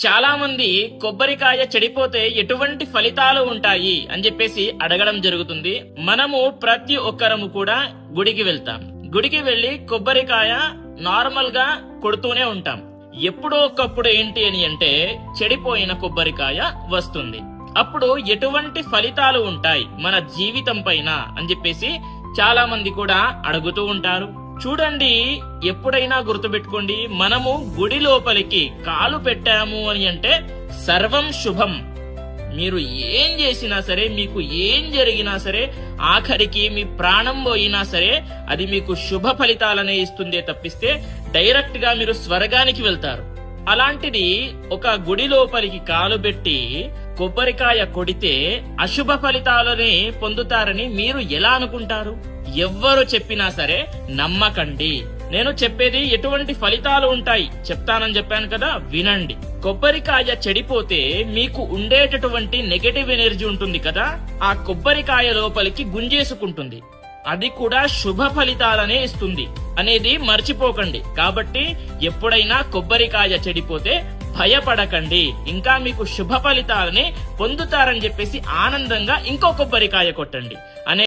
చాలా మంది కొబ్బరికాయ చెడిపోతే ఎటువంటి ఫలితాలు ఉంటాయి అని చెప్పేసి అడగడం జరుగుతుంది. మనము ప్రతి ఒక్కరము కూడా గుడికి వెళ్తాం. గుడికి వెళ్లి కొబ్బరికాయ నార్మల్ గా కొడుతూనే ఉంటాం. ఎప్పుడో ఒకప్పుడు ఏంటి అని అంటే చెడిపోయిన కొబ్బరికాయ వస్తుంది. అప్పుడు ఎటువంటి ఫలితాలు ఉంటాయి మన జీవితం పైన అని చెప్పేసి చాలా మంది కూడా అడుగుతూ ఉంటారు. చూడండి, ఎప్పుడైనా గుర్తుపెట్టుకోండి, మనము గుడి లోపలికి కాలు పెట్టాము అని అంటే సర్వం శుభం. మీరు ఏం చేసినా సరే, మీకు ఏం జరిగినా సరే, ఆఖరికి మీ ప్రాణం పోయినా సరే అది మీకు శుభ ఫలితాలనే ఇస్తుందే తప్పిస్తే డైరెక్ట్ గా మీరు స్వర్గానికి వెళ్తారు. అలాంటిది ఒక గుడి లోపలికి కాలు పెట్టి కొబ్బరికాయ కొడితే అశుభ ఫలితాలని పొందుతారని మీరు ఎలా అనుకుంటారు? ఎవ్వరు చెప్పినా సరే నమ్మకండి. నేను చెప్పేది ఎటువంటి ఫలితాలు ఉంటాయి చెప్తానని చెప్పాను కదా, వినండి. కొబ్బరికాయ చెడిపోతే మీకు ఉండేటటువంటి నెగటివ్ ఎనర్జీ ఉంటుంది కదా, ఆ కొబ్బరికాయ లోపలికి గుంజేసుకుంటుంది. అది కూడా శుభ ఫలితాలనే ఇస్తుంది అనేది మర్చిపోకండి. కాబట్టి ఎప్పుడైనా కొబ్బరికాయ చెడిపోతే భయపడకండి, ఇంకా మీకు శుభ ఫలితాలని పొందుతారని చెప్పేసి ఆనందంగా ఇంకో కొబ్బరికాయ కొట్టండి అనే